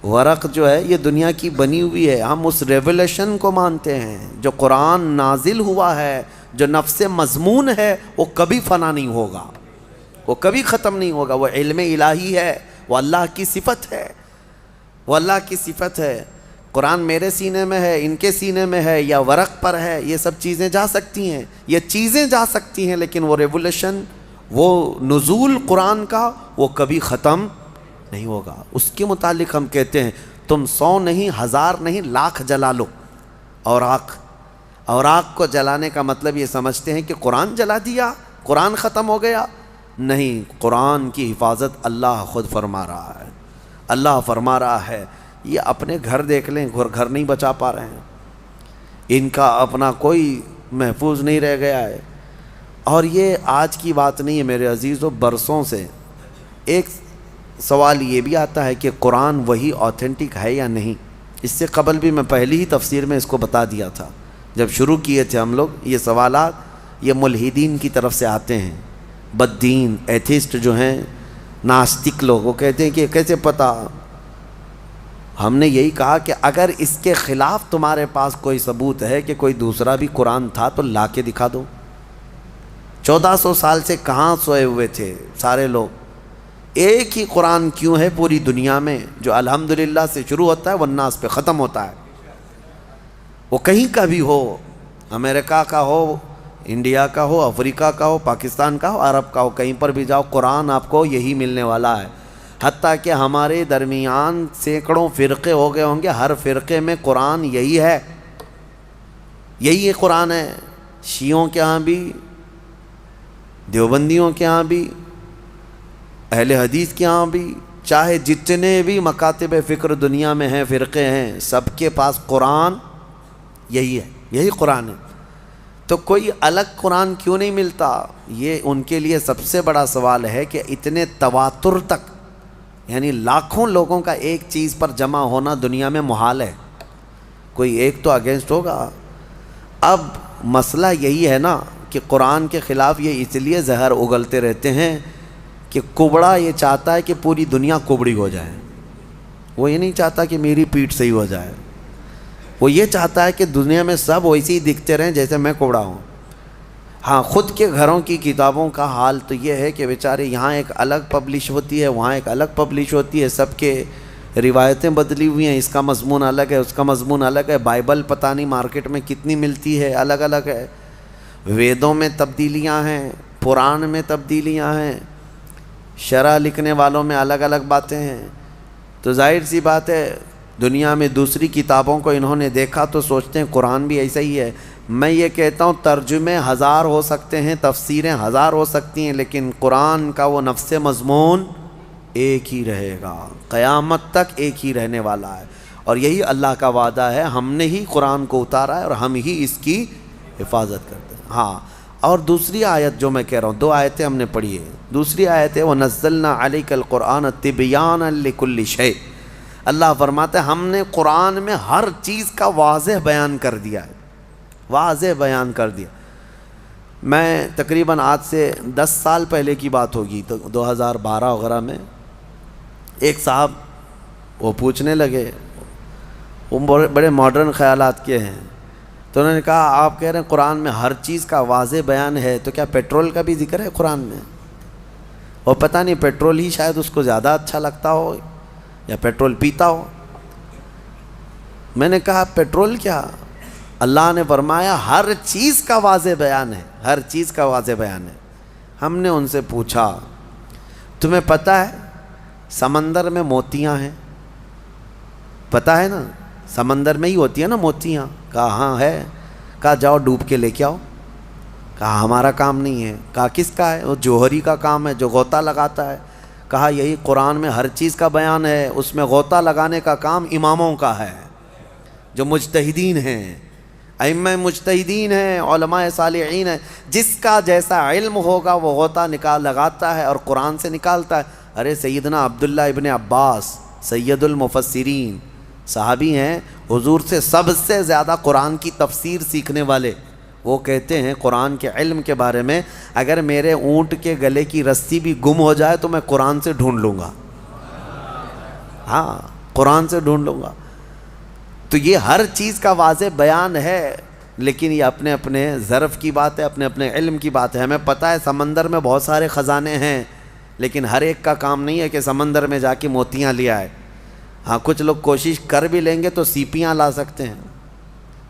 ورق جو ہے یہ دنیا کی بنی ہوئی ہے۔ ہم اس ریولیشن کو مانتے ہیں جو قرآن نازل ہوا ہے، جو نفس مضمون ہے، وہ کبھی فنا نہیں ہوگا، وہ کبھی ختم نہیں ہوگا۔ وہ علم الہی ہے، وہ اللہ کی صفت ہے، وہ اللہ کی صفت ہے۔ قرآن میرے سینے میں ہے، ان کے سینے میں ہے، یا ورق پر ہے، یہ سب چیزیں جا سکتی ہیں، یہ چیزیں جا سکتی ہیں، لیکن وہ ریولیشن وہ نزول قرآن کا وہ کبھی ختم نہیں ہوگا. اس کے متعلق ہم کہتے ہیں تم 100 نہیں 1000 نہیں لاکھ جلا لو اوراق کو جلانے کا مطلب یہ سمجھتے ہیں کہ قرآن جلا دیا, قرآن ختم ہو گیا. نہیں, قرآن کی حفاظت اللہ خود فرما رہا ہے. اللہ فرما رہا ہے یہ اپنے گھر دیکھ لیں, گھر نہیں بچا پا رہے ہیں, ان کا اپنا کوئی محفوظ نہیں رہ گیا ہے. اور یہ آج کی بات نہیں ہے میرے عزیزو, برسوں سے ایک سوال یہ بھی آتا ہے کہ قرآن وہی آتھینٹک ہے یا نہیں. اس سے قبل بھی میں پہلی ہی تفسیر میں اس کو بتا دیا تھا جب شروع کیے تھے ہم لوگ. یہ سوالات یہ ملحدین کی طرف سے آتے ہیں, بددین ایتھسٹ جو ہیں, ناستک لوگ, وہ کہتے ہیں کہ کیسے پتہ. ہم نے یہی کہا کہ اگر اس کے خلاف تمہارے پاس کوئی ثبوت ہے کہ کوئی دوسرا بھی قرآن تھا تو لا کے دکھا دو. 1400 سال سے کہاں سوئے ہوئے تھے سارے لوگ. ایک ہی قرآن کیوں ہے پوری دنیا میں جو الحمدللہ سے شروع ہوتا ہے والناس پہ ختم ہوتا ہے. وہ کہیں کا بھی ہو, امریکہ کا ہو, انڈیا کا ہو, افریقہ کا ہو, پاکستان کا ہو, عرب کا ہو, کہیں پر بھی جاؤ قرآن آپ کو یہی ملنے والا ہے. حتیٰ کہ ہمارے درمیان سینکڑوں فرقے ہو گئے ہوں گے, ہر فرقے میں قرآن یہی ہے, یہی قرآن ہے. شیعوں کے ہاں بھی, دیوبندیوں کے ہاں بھی, اہل حدیث کے ہاں بھی, چاہے جتنے بھی مکاتب فکر دنیا میں ہیں, فرقے ہیں, سب کے پاس قرآن یہی ہے, یہی قرآن ہے. تو کوئی الگ قرآن کیوں نہیں ملتا؟ یہ ان کے لیے سب سے بڑا سوال ہے کہ اتنے تواتر تک, یعنی لاکھوں لوگوں کا ایک چیز پر جمع ہونا دنیا میں محال ہے, کوئی ایک تو اگینسٹ ہوگا. اب مسئلہ یہی ہے نا کہ قرآن کے خلاف یہ اس لیے زہر اگلتے رہتے ہیں کہ کبڑا یہ چاہتا ہے کہ پوری دنیا کبڑی ہو جائے. وہ یہ نہیں چاہتا کہ میری پیٹھ صحیح ہو جائے, وہ یہ چاہتا ہے کہ دنیا میں سب ویسے ہی دکھتے رہیں جیسے میں کبڑا ہوں. ہاں, خود کے گھروں کی کتابوں کا حال تو یہ ہے کہ بیچارے یہاں ایک الگ پبلش ہوتی ہے, وہاں ایک الگ پبلش ہوتی ہے, سب کے روایتیں بدلی ہوئی ہیں, اس کا مضمون الگ ہے, اس کا مضمون الگ ہے. بائبل پتہ نہیں مارکیٹ میں کتنی ملتی ہے, الگ الگ ہے. ویدوں میں تبدیلیاں ہیں, پران میں تبدیلیاں ہیں, شرح لکھنے والوں میں الگ الگ باتیں ہیں. تو ظاہر سی بات ہے دنیا میں دوسری کتابوں کو انہوں نے دیکھا تو سوچتے ہیں قرآن بھی ایسا ہی ہے. میں یہ کہتا ہوں ترجمے 1000 ہو سکتے ہیں, تفسیریں 1000 ہو سکتی ہیں, لیکن قرآن کا وہ نفس مضمون ایک ہی رہے گا, قیامت تک ایک ہی رہنے والا ہے. اور یہی اللہ کا وعدہ ہے, ہم نے ہی قرآن کو اتارا ہے اور ہم ہی اس کی حفاظت کرتے ہیں. ہاں, اور دوسری آیت جو میں کہہ رہا ہوں, 2 آیتیں ہم نے پڑھی ہے. دوسری آیت ہے وَنَزَّلْنَا عَلَيْكَ الْقُرْآنَ تِبْيَانًا لِكُلِّ شَيْءٍ. اللہ فرماتا ہے ہم نے قرآن میں ہر چیز کا واضح بیان کر دیا ہے, واضح بیان کر دیا. میں تقریباً آج سے 10 سال پہلے کی بات ہوگی, تو 2012 وغیرہ میں ایک صاحب وہ پوچھنے لگے, وہ بڑے ماڈرن خیالات کے ہیں, تو انہوں نے کہا آپ کہہ رہے ہیں قرآن میں ہر چیز کا واضح بیان ہے, تو کیا پیٹرول کا بھی ذکر ہے قرآن میں؟ اور پتہ نہیں پیٹرول ہی شاید اس کو زیادہ اچھا لگتا ہو یا پیٹرول پیتا ہو. میں نے کہا پیٹرول کیا؟ اللہ نے فرمایا ہر چیز کا واضح بیان ہے, ہر چیز کا واضح بیان ہے. ہم نے ان سے پوچھا تمہیں پتہ ہے سمندر میں موتیاں ہیں؟ پتہ ہے نا, سمندر میں ہی ہوتی ہے نا موتیاں. کہا ہاں ہے. کہا جاؤ ڈوب کے لے کے آؤ. کہا ہمارا کام نہیں ہے. کہا کس کا ہے؟ وہ جوہری کا کام ہے جو غوطہ لگاتا ہے. کہا یہی قرآن میں ہر چیز کا بیان ہے, اس میں غوطہ لگانے کا کام اماموں کا ہے جو مجتہدین ہیں, ائمہ مجتہدین ہیں, علماء صالحین ہیں. جس کا جیسا علم ہوگا وہ غوطہ لگاتا ہے اور قرآن سے نکالتا ہے. ارے سیدنا عبداللہ ابن عباس سید المفسرین صحابی ہیں, حضور سے سب سے زیادہ قرآن کی تفسیر سیکھنے والے. وہ کہتے ہیں قرآن کے علم کے بارے میں اگر میرے اونٹ کے گلے کی رسی بھی گم ہو جائے تو میں قرآن سے ڈھونڈ لوں گا. ہاں, قرآن سے ڈھونڈ لوں گا. تو یہ ہر چیز کا واضح بیان ہے, لیکن یہ اپنے اپنے ظرف کی بات ہے, اپنے اپنے علم کی بات ہے. ہمیں پتہ ہے سمندر میں بہت سارے خزانے ہیں, لیکن ہر ایک کا کام نہیں ہے کہ سمندر میں جا کے موتیاں لے آئے. ہاں, کچھ لوگ کوشش کر بھی لیں گے تو سیپیاں لا سکتے ہیں,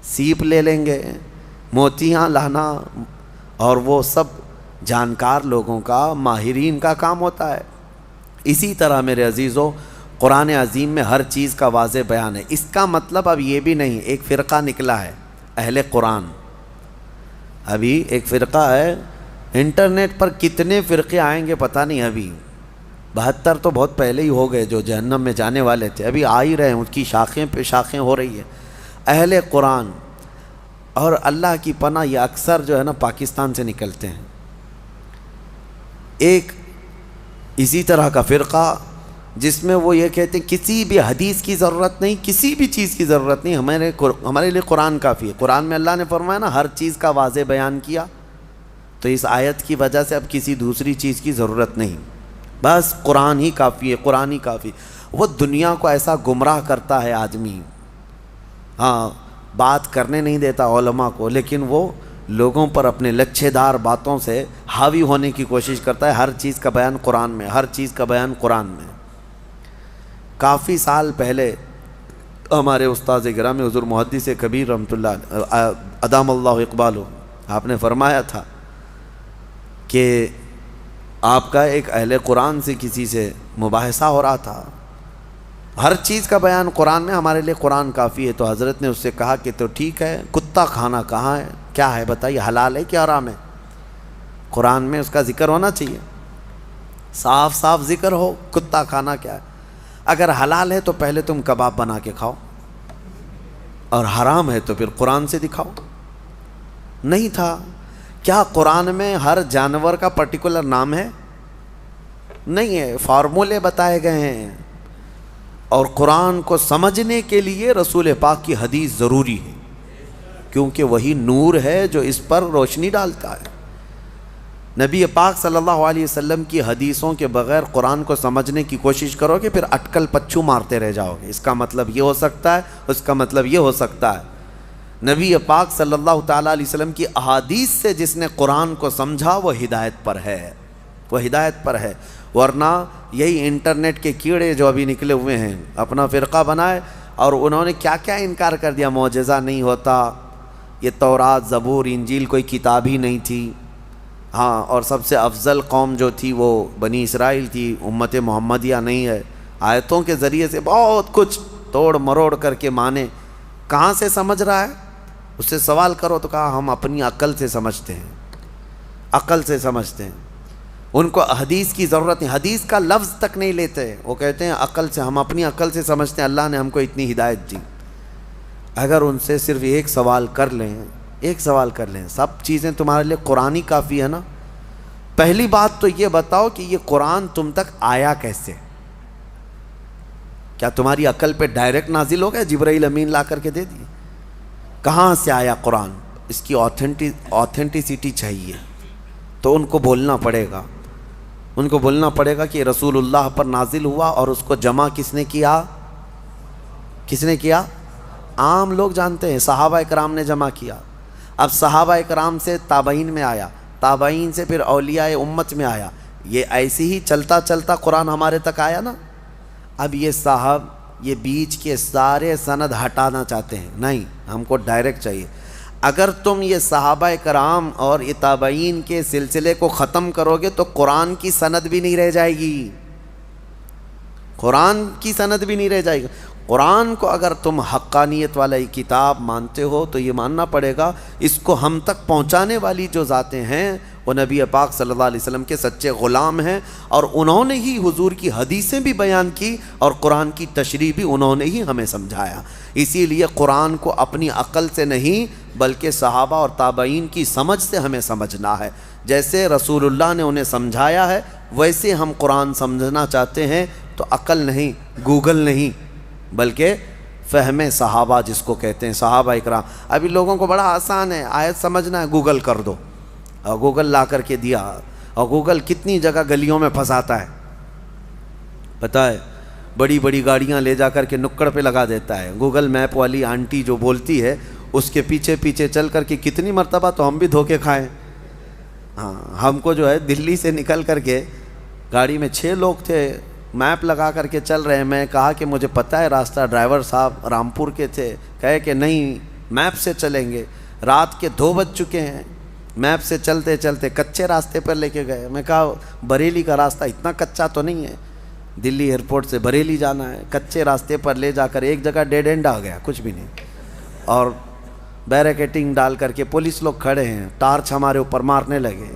سیپ لے لیں گے. موتیاں لانا اور وہ سب جانکار لوگوں کا، ماہرین کا کام ہوتا ہے۔ اسی طرح میرے عزیزو قرآن عظیم میں ہر چیز کا واضح بیان ہے۔ اس کا مطلب اب یہ بھی نہیں ایک فرقہ نکلا ہے اہل قرآن، ابھی ایک فرقہ ہے، انٹرنیٹ پر کتنے فرقے آئیں گے پتہ نہیں، ابھی 72 تو بہت پہلے ہی ہو گئے جو جہنم میں جانے والے تھے، ابھی آ ہی رہے ہیں، اس کی شاخیں پہ شاخیں ہو رہی ہے اہل قرآن۔ اور اللہ کی پناہ یہ اکثر جو ہے نا پاکستان سے نکلتے ہیں۔ ایک اسی طرح کا فرقہ جس میں وہ یہ کہتے ہیں کسی بھی حدیث کی ضرورت نہیں، کسی بھی چیز کی ضرورت نہیں، ہمارے لیے قرآن کافی ہے۔ قرآن میں اللہ نے فرمایا نا ہر چیز کا واضح بیان کیا، تو اس آیت کی وجہ سے اب کسی دوسری چیز کی ضرورت نہیں، بس قرآن ہی کافی ہے، قرآن ہی کافی۔ وہ دنیا کو ایسا گمراہ کرتا ہے آدمی، ہاں بات کرنے نہیں دیتا علماء کو، لیکن وہ لوگوں پر اپنے لچھے دار باتوں سے حاوی ہونے کی کوشش کرتا ہے۔ ہر چیز کا بیان قرآن میں، ہر چیز کا بیان قرآن میں۔ کافی سال پہلے ہمارے استاد گرامی حضور محدث کبیر رحمۃ اللہ ادام اللہ اقبالہ، آپ نے فرمایا تھا کہ آپ کا ایک اہل قرآن سے کسی سے مباحثہ ہو رہا تھا، ہر چیز کا بیان قرآن میں، ہمارے لیے قرآن کافی ہے۔ تو حضرت نے اس سے کہا کہ تو ٹھیک ہے، کتا کھانا کہاں ہے، کیا ہے بتائیے، حلال ہے کہ حرام ہے؟ قرآن میں اس کا ذکر ہونا چاہیے، صاف صاف ذکر ہو، کتا کھانا کیا ہے۔ اگر حلال ہے تو پہلے تم کباب بنا کے کھاؤ، اور حرام ہے تو پھر قرآن سے دکھاؤ۔ نہیں تھا کیا قرآن میں ہر جانور کا پرٹیکولر نام ہے؟ نہیں ہے، فارمولے بتائے گئے ہیں، اور قرآن کو سمجھنے کے لیے رسول پاک کی حدیث ضروری ہے، کیونکہ وہی نور ہے جو اس پر روشنی ڈالتا ہے۔ نبی پاک صلی اللہ علیہ وسلم کی حدیثوں کے بغیر قرآن کو سمجھنے کی کوشش کرو گے، پھر اٹکل پچھو مارتے رہ جاؤ گے۔ اس کا مطلب یہ ہو سکتا ہے، اس کا مطلب یہ ہو سکتا ہے۔ نبی پاک صلی اللہ تعالیٰ علیہ وسلم کی احادیث سے جس نے قرآن کو سمجھا وہ ہدایت پر ہے، وہ ہدایت پر ہے۔ ورنہ یہی انٹرنیٹ کے کیڑے جو ابھی نکلے ہوئے ہیں اپنا فرقہ بنائے، اور انہوں نے کیا کیا انکار کر دیا، معجزہ نہیں ہوتا، یہ تورات زبور انجیل کوئی کتاب ہی نہیں تھی، ہاں، اور سب سے افضل قوم جو تھی وہ بنی اسرائیل تھی، امت محمدیہ نہیں ہے۔ آیتوں کے ذریعے سے بہت کچھ توڑ مروڑ کر کے مانے۔ کہاں سے سمجھ رہا ہے؟ اس سے سوال کرو تو کہا ہم اپنی عقل سے سمجھتے ہیں، عقل سے سمجھتے ہیں، ان کو حدیث کی ضرورت نہیں، حدیث کا لفظ تک نہیں لیتے، وہ کہتے ہیں عقل سے، ہم اپنی عقل سے سمجھتے ہیں، اللہ نے ہم کو اتنی ہدایت دی۔ اگر ان سے صرف ایک سوال کر لیں، ایک سوال کر لیں، سب چیزیں تمہارے لیے قرآن ہی کافی ہے نا؟ پہلی بات تو یہ بتاؤ کہ یہ قرآن تم تک آیا کیسے؟ کیا تمہاری عقل پہ ڈائریکٹ نازل ہو گیا، جبرائیل امین لا کر کے دے دیے؟ کہاں سے آیا قرآن؟ اس کی آتھینٹسٹی چاہیے، تو ان کو بولنا پڑے گا، ان کو بولنا پڑے گا کہ رسول اللہ پر نازل ہوا، اور اس کو جمع کس نے کیا؟ کس نے کیا؟ عام لوگ جانتے ہیں، صحابہ اکرام نے جمع کیا۔ اب صحابہ اکرام سے تابعین میں آیا، تابعین سے پھر اولیاء امت میں آیا، یہ ایسے ہی چلتا چلتا قرآن ہمارے تک آیا نا۔ اب یہ صاحب یہ بیچ کے سارے سند ہٹانا چاہتے ہیں، نہیں، ہم کو ڈائریکٹ چاہیے۔ اگر تم یہ صحابہ کرام اور یہ تابعین کے سلسلے کو ختم کرو گے تو قرآن کی سند بھی نہیں رہ جائے گی، قرآن کی سند بھی نہیں رہ جائے گی۔ قرآن کو اگر تم حقانیت والا یہ کتاب مانتے ہو تو یہ ماننا پڑے گا اس کو ہم تک پہنچانے والی جو ذاتیں ہیں وہ نبی پاک صلی اللہ علیہ وسلم کے سچے غلام ہیں، اور انہوں نے ہی حضور کی حدیثیں بھی بیان کی، اور قرآن کی تشریح بھی انہوں نے ہی ہمیں سمجھایا۔ اسی لیے قرآن کو اپنی عقل سے نہیں بلکہ صحابہ اور تابعین کی سمجھ سے ہمیں سمجھنا ہے۔ جیسے رسول اللہ نے انہیں سمجھایا ہے ویسے ہم قرآن سمجھنا چاہتے ہیں، تو عقل نہیں، گوگل نہیں، بلکہ فہم صحابہ جس کو کہتے ہیں، صحابہ اکرام۔ ابھی لوگوں کو بڑا آسان ہے، آیت سمجھنا ہے گوگل کر دو، اور گوگل لا کر کے دیا، اور گوگل کتنی جگہ گلیوں میں پھنساتا ہے پتہ ہے، بڑی بڑی گاڑیاں لے جا کر کے نکڑ پہ لگا دیتا ہے۔ گوگل میپ والی آنٹی جو بولتی ہے اس کے پیچھے پیچھے چل کر کے کتنی مرتبہ تو ہم بھی دھوکے کھائیں۔ ہاں، ہم کو جو ہے دلی سے نکل کر کے گاڑی میں 6 لوگ تھے، میپ لگا کر کے چل رہے ہیں، میں کہا کہ مجھے پتہ ہے راستہ، ڈرائیور صاحب رامپور کے تھے، کہے کہ نہیں میپ سے چلیں گے۔ رات کے 2 بج چکے ہیں، میپ سے چلتے چلتے کچے راستے پر لے کے گئے. میں کہا بریلی کا راستہ اتنا کچا تو نہیں ہے, دلی ایئرپورٹ سے بریلی جانا ہے. کچے راستے پر لے جا کر ایک جگہ ڈیڈ اینڈ آ گیا, کچھ بھی نہیں, اور بیریکیٹنگ ڈال کر کے پولیس لوگ کھڑے ہیں, ٹارچ ہمارے اوپر مارنے لگے.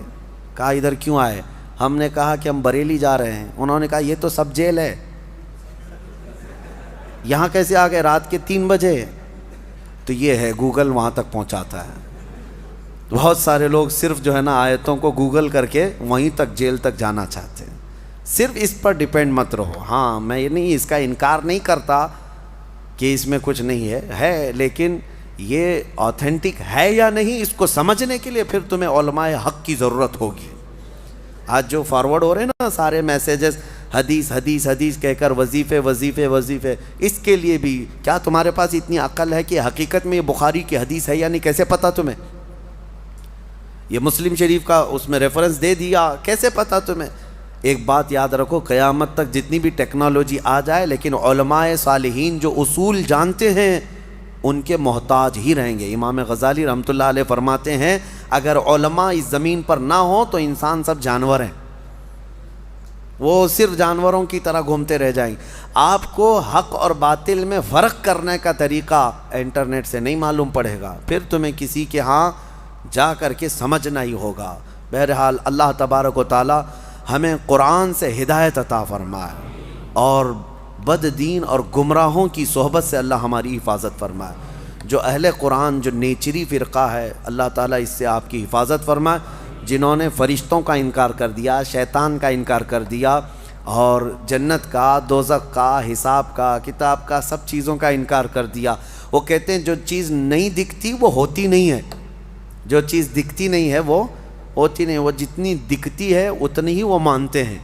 کہا ادھر کیوں آئے؟ ہم نے کہا کہ ہم بریلی جا رہے ہیں. انہوں نے کہا یہ تو سب جیل ہے, یہاں کیسے آ گئے رات کے 3 بجے؟ تو یہ ہے گوگل وہاں تک پہنچاتا ہے. بہت سارے لوگ صرف جو ہے نا آیتوں کو گوگل کر کے وہیں تک جیل تک جانا چاہتے ہیں. صرف اس پر ڈیپینڈ مت رہو. ہاں میں یہ نہیں اس کا انکار نہیں کرتا کہ اس میں کچھ نہیں ہے, لیکن یہ آتھینٹک ہے یا نہیں اس کو سمجھنے کے لیے پھر تمہیں علماء حق کی ضرورت ہوگی. آج جو فارورڈ ہو رہے ہیں نا سارے میسیجز, حدیث حدیث حدیث کہہ کر وظیفے وظیفے وظیفے, اس کے لیے بھی کیا تمہارے پاس اتنی عقل ہے کہ حقیقت میں یہ بخاری کی حدیث ہے یا نہیں؟ کیسے پتا تمہیں؟ یہ مسلم شریف کا اس میں ریفرنس دے دیا, کیسے پتا تمہیں؟ ایک بات یاد رکھو, قیامت تک جتنی بھی ٹیکنالوجی آ جائے لیکن علماء صالحین جو اصول جانتے ہیں ان کے محتاج ہی رہیں گے. امام غزالی رحمۃ اللہ علیہ فرماتے ہیں اگر علماء اس زمین پر نہ ہوں تو انسان سب جانور ہیں, وہ صرف جانوروں کی طرح گھومتے رہ جائیں گے. آپ کو حق اور باطل میں فرق کرنے کا طریقہ انٹرنیٹ سے نہیں معلوم پڑے گا, پھر تمہیں کسی کے ہاں جا کر کے سمجھنا ہی ہوگا. بہرحال اللہ تبارک و تعالی ہمیں قرآن سے ہدایت عطا فرمائے اور بد دین اور گمراہوں کی صحبت سے اللہ ہماری حفاظت فرمائے. جو اہل قرآن جو نیچری فرقہ ہے اللہ تعالیٰ اس سے آپ کی حفاظت فرمائے. جنہوں نے فرشتوں کا انکار کر دیا, شیطان کا انکار کر دیا اور جنت کا, دوزخ کا, حساب کا, کتاب کا, سب چیزوں کا انکار کر دیا. وہ کہتے ہیں جو چیز نہیں دکھتی وہ ہوتی نہیں ہے, جو چیز دکھتی نہیں ہے وہ ہوتی نہیں. وہ جتنی دکھتی ہے اتنی ہی وہ مانتے ہیں,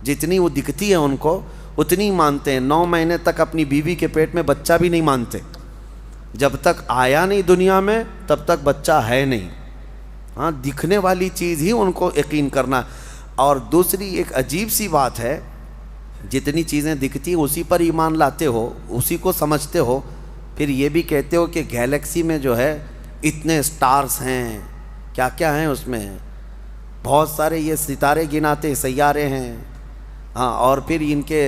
جتنی وہ دکھتی ہے ان کو اتنی مانتے ہیں. 9 مہینے تک اپنی بیوی کے پیٹ میں بچہ بھی نہیں مانتے, جب تک آیا نہیں دنیا میں تب تک بچہ ہے نہیں. ہاں دکھنے والی چیز ہی ان کو یقین کرنا. اور دوسری ایک عجیب سی بات ہے, جتنی چیزیں دکھتی ہیں اسی پر ایمان لاتے ہو, اسی کو سمجھتے ہو, پھر یہ بھی کہتے ہو کہ گیلیکسی میں جو ہے اتنے سٹارز ہیں, کیا کیا ہیں اس میں, بہت سارے یہ ستارے گناتے سیارے ہیں. ہاں اور پھر ان کے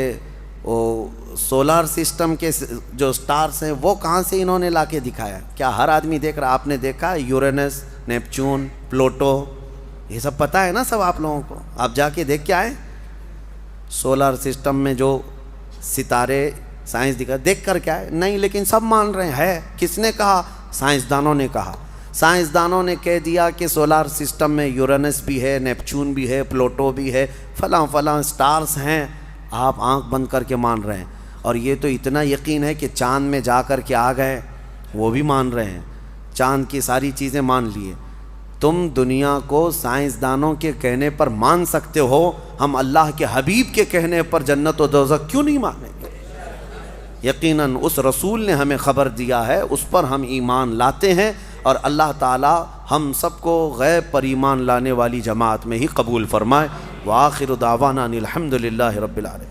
سولار سسٹم کے جو سٹارز ہیں وہ کہاں سے انہوں نے لا کے دکھایا؟ کیا ہر آدمی دیکھ رہا؟ آپ نے دیکھا یورینس, نیپچون, پلوٹو, یہ سب پتہ ہے نا سب آپ لوگوں کو؟ آپ جا کے دیکھ کے آئیں سولار سسٹم میں جو ستارے سائنس دکھا, دیکھ کر کیا ہے؟ نہیں, لیکن سب مان رہے ہیں. کس نے کہا؟ سائنسدانوں نے کہا. سائنسدانوں نے کہہ دیا کہ سولار سسٹم میں یورینس بھی ہے, نیپچون بھی ہے, پلوٹو بھی ہے, فلاں فلاں سٹارز ہیں. آپ آنکھ بند کر کے مان رہے ہیں. اور یہ تو اتنا یقین ہے کہ چاند میں جا کر کے آ گئے, وہ بھی مان رہے ہیں, چاند کی ساری چیزیں مان لیے. تم دنیا کو سائنسدانوں کے کہنے پر مان سکتے ہو, ہم اللہ کے حبیب کے کہنے پر جنت و دوزخ کیوں نہیں مانیں گے؟ یقیناً اس رسول نے ہمیں خبر دیا ہے, اس پر ہم ایمان لاتے ہیں, اور اللہ تعالی ہم سب کو غیب پر ایمان لانے والی جماعت میں ہی قبول فرمائے. وآخر دعوانا ان الحمد للہ رب العالمین.